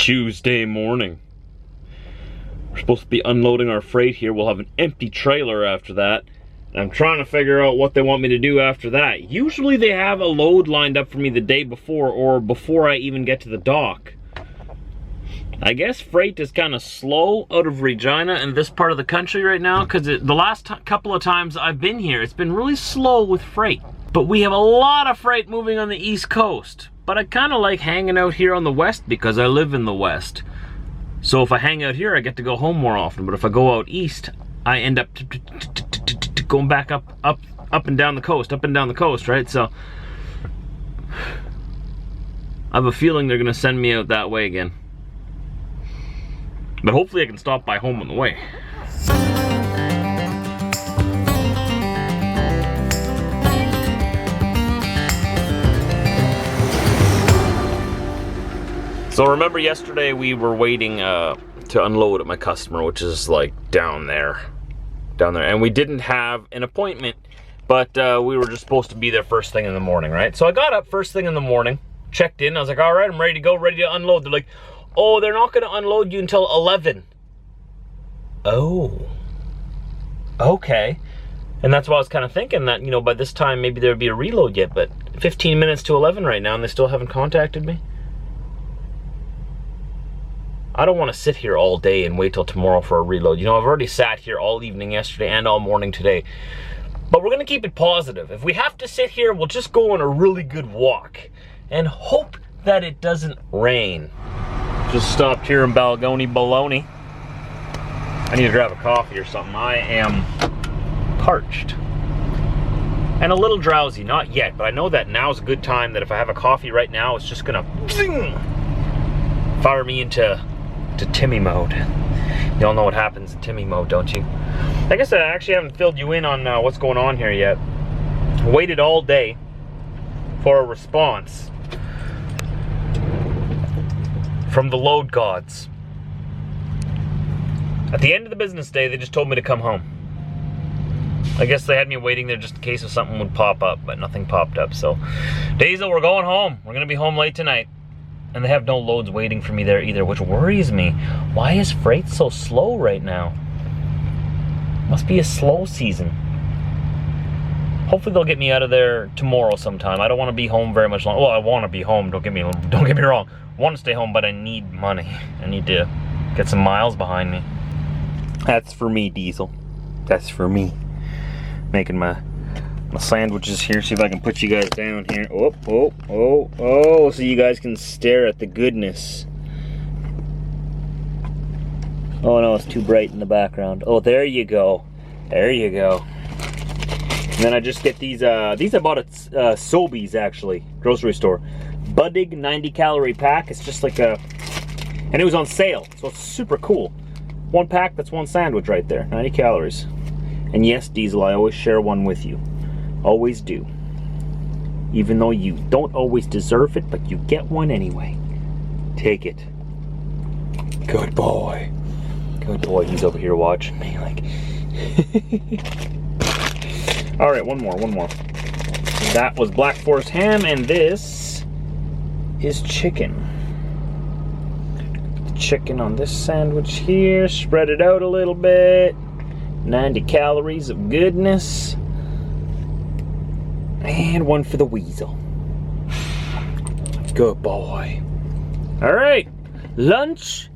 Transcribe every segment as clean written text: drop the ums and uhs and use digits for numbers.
Tuesday morning. We're supposed to be unloading our freight here. We'll have an empty trailer after that. And I'm trying to figure out what they want me to do after that. Usually they have a load lined up for me the day before or before I even get to the dock. I guess freight is kind of slow out of Regina in this part of the country right now, because the last couple of times I've been here, it's been really slow with freight. But we have a lot of freight moving on the East Coast. But I kind of like hanging out here on the West because I live in the West. So if I hang out here, I get to go home more often. But if I go out East, I end up going back up and down the coast, right? So I have a feeling they're gonna send me out that way again. But hopefully I can stop by home on the way. So remember yesterday we were waiting to unload at my customer, which is like down there. And we didn't have an appointment, but we were just supposed to be there first thing in the morning, right? So I got up first thing in the morning, checked in, I was like, all right, I'm ready to go, ready to unload. They're like, oh, they're not gonna unload you until 11. Oh, okay. And that's why I was kind of thinking that, you know, by this time maybe there would be a reload yet, but 15 minutes to 11 right now and they still haven't contacted me. I don't want to sit here all day and wait till tomorrow for a reload. You know, I've already sat here all evening yesterday and all morning today. But we're going to keep it positive. If we have to sit here, we'll just go on a really good walk and hope that it doesn't rain. Just stopped here in Balgony Baloney. I need to grab a coffee or something. I am parched and a little drowsy. Not yet, but I know that now's a good time that if I have a coffee right now, it's just going to fire me into Timmy mode. You all know what happens in Timmy mode, don't you? I guess I actually haven't filled you in on what's going on here yet. Waited all day for a response from the load gods. At the end of the business day, they just told me to come home. I guess they had me waiting there just in case if something would pop up, but nothing popped up. So, Diesel, we're going home. We're gonna be home late tonight. And they have no loads waiting for me there either, which worries me. Why is freight so slow right now? Must be a slow season. Hopefully they'll get me out of there tomorrow sometime. I don't want to be home very much longer. Well, I want to be home, don't get me wrong. I want to stay home, but I need money. I need to get some miles behind me. That's for me, Diesel. That's for me. Making my sandwiches here, see if I can put you guys down here. Oh, so you guys can stare at the goodness. Oh no, it's too bright in the background. Oh, there you go. There you go. And then I just get these I bought at Sobeys, actually, grocery store. Buddig 90 calorie pack. It's just like a, and it was on sale, so it's super cool. One pack, that's one sandwich right there, 90 calories. And yes, Diesel, I always share one with you. Always do. Even though you don't always deserve it, but you get one anyway. Take it. Good boy. Good boy. He's over here watching me like. Alright, one more. That was Black Forest ham, and this is chicken. Chicken on this sandwich here. Spread it out a little bit. 90 calories of goodness. And one for the weasel. Good boy. All right, lunch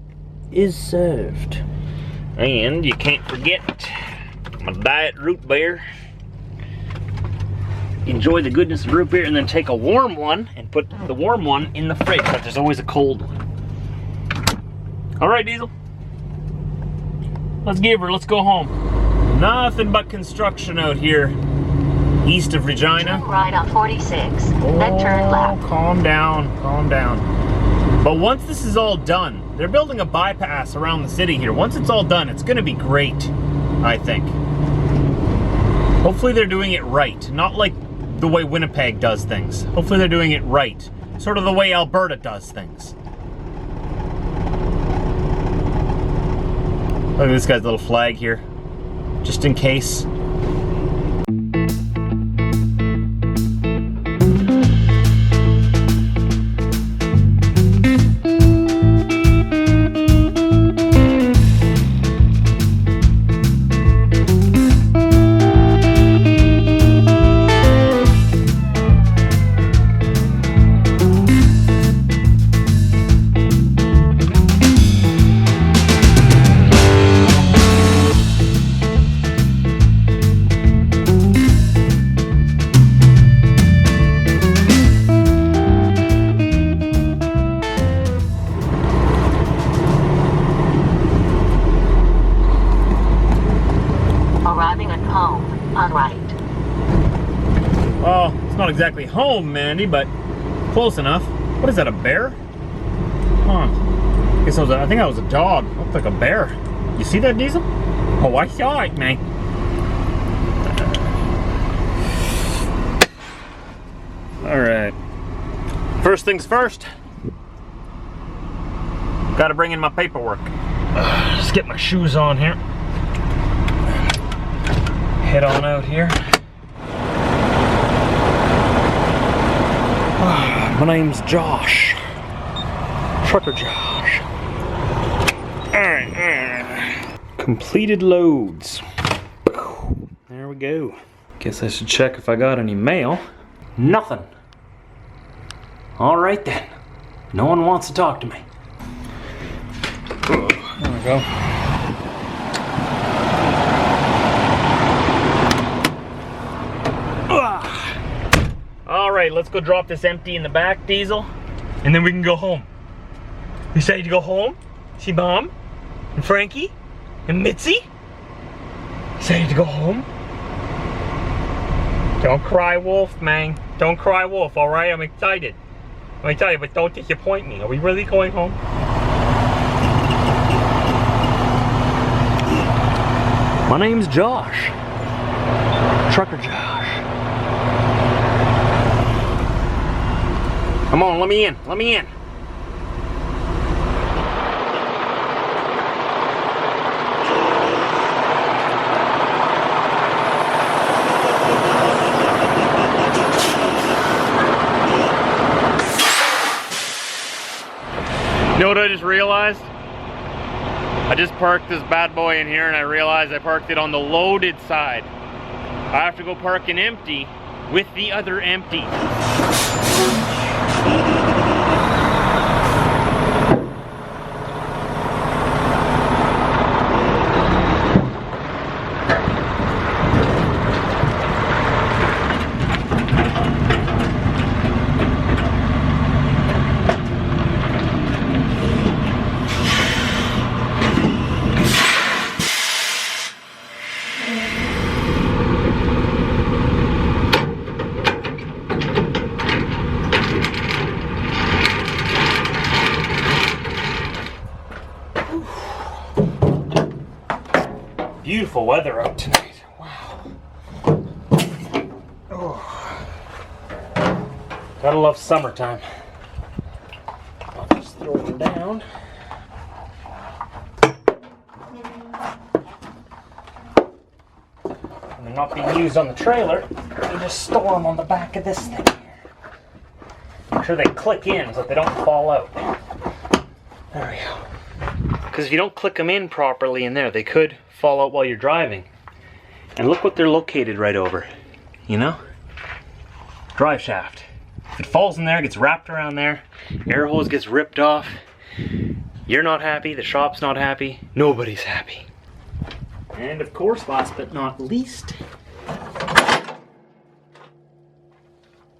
is served. And you can't forget my diet root beer. Enjoy the goodness of root beer and then take a warm one and put the warm one in the fridge, but there's always a cold one. All right, Diesel. Let's go home. Nothing but construction out here. East of Regina. Turn right on 46, then turn left. Calm down. But once this is all done, they're building a bypass around the city here. Once it's all done, it's gonna be great, I think. Hopefully they're doing it right, not like the way Winnipeg does things. Hopefully they're doing it right, sort of the way Alberta does things. Look at this guy's little flag here, just in case. Not exactly home, Mandy, but close enough. What is that, a bear? Huh. I think that was a dog. Looked like a bear. You see that, Diesel? Oh, I saw it, man. Alright. First things first. Gotta bring in my paperwork. Just get my shoes on here. Head on out here. My name's Josh. Trucker Josh. Alright. Completed loads. There we go. Guess I should check if I got any mail. Nothing. Alright then. No one wants to talk to me. There we go. Alright, let's go drop this empty in the back, Diesel, and then we can go home. You excited to go home? See Mom? And Frankie? And Mitzi? Excited to go home? Don't cry wolf, man. Don't cry wolf, alright? I'm excited. I'm excited, but don't disappoint me. Are we really going home? My name's Josh. Trucker Josh. Come on, let me in. Let me in. You know what I just realized? I just parked this bad boy in here and I realized I parked it on the loaded side. I have to go park an empty with the other empty. Beautiful weather out tonight. Wow. Oh. Gotta love summertime. I'll just throw them down. When they're not being used on the trailer, you just store them on the back of this thing here. Make sure they click in so that they don't fall out. There we go. Because if you don't click them in properly in there, they could fall out while you're driving. And look what they're located right over. You know? Drive shaft. If it falls in there, it gets wrapped around there, air hose gets ripped off, you're not happy, the shop's not happy, nobody's happy. And of course, last but not least,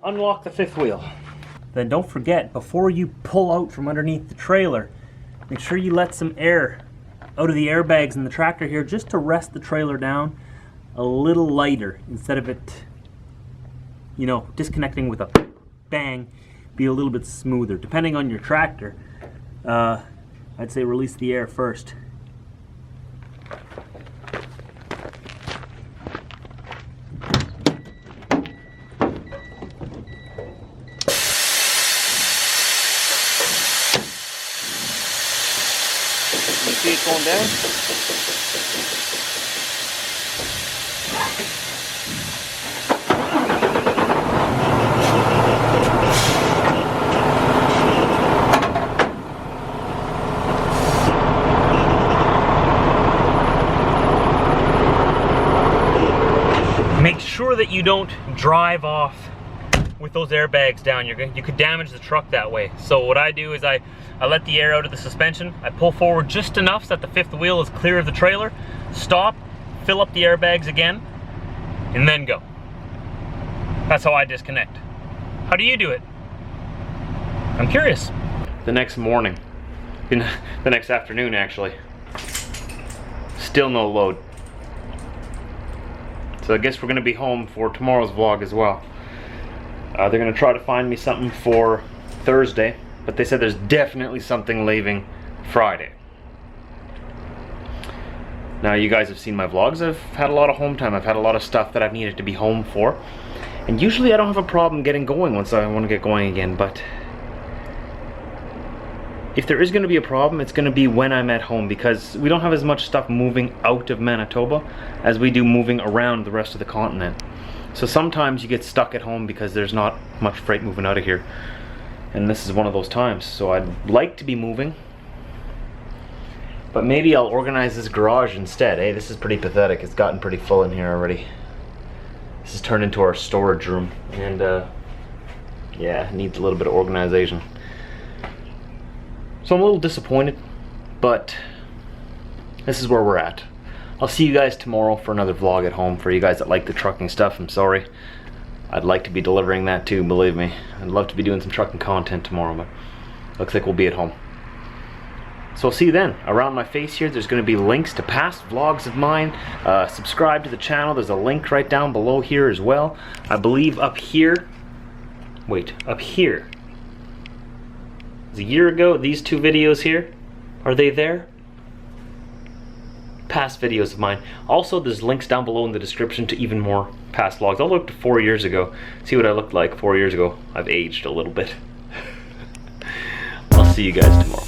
unlock the fifth wheel. Then don't forget, before you pull out from underneath the trailer, make sure you let some air out of the airbags in the tractor here just to rest the trailer down a little lighter instead of it, you know, disconnecting with a bang, be a little bit smoother. Depending on your tractor, I'd say release the air first. See it going down? Make sure that you don't drive off with those airbags down. You could damage the truck that way. So what I do is I let the air out of the suspension, I pull forward just enough so that the fifth wheel is clear of the trailer, stop, fill up the airbags again, and then go. That's how I disconnect. How do you do it? I'm curious. The next morning, the next afternoon actually, still no load. So I guess we're gonna be home for tomorrow's vlog as well. They're gonna try to find me something for Thursday, but they said there's definitely something leaving Friday. Now, you guys have seen my vlogs. I've had a lot of home time. I've had a lot of stuff that I've needed to be home for. And usually I don't have a problem getting going once I want to get going again, but if there is going to be a problem, it's going to be when I'm at home, because we don't have as much stuff moving out of Manitoba as we do moving around the rest of the continent. So sometimes you get stuck at home because there's not much freight moving out of here. And this is one of those times. So I'd like to be moving, but maybe I'll organize this garage instead. Hey, this is pretty pathetic. It's gotten pretty full in here already. This has turned into our storage room, and yeah, it needs a little bit of organization. So I'm a little disappointed, but this is where we're at. I'll see you guys tomorrow for another vlog at home. For you guys that like the trucking stuff, I'm sorry. I'd like to be delivering that too, believe me. I'd love to be doing some trucking content tomorrow, but looks like we'll be at home. So I'll see you then. Around my face here, there's going to be links to past vlogs of mine. Subscribe to the channel. There's a link right down below here as well. I believe up here, wait, up here. A year ago, these two videos here, are they there? Past videos of mine. Also, there's links down below in the description to even more past vlogs. I'll look to 4 years ago, see what I looked like 4 years ago. I've aged a little bit. I'll see you guys tomorrow.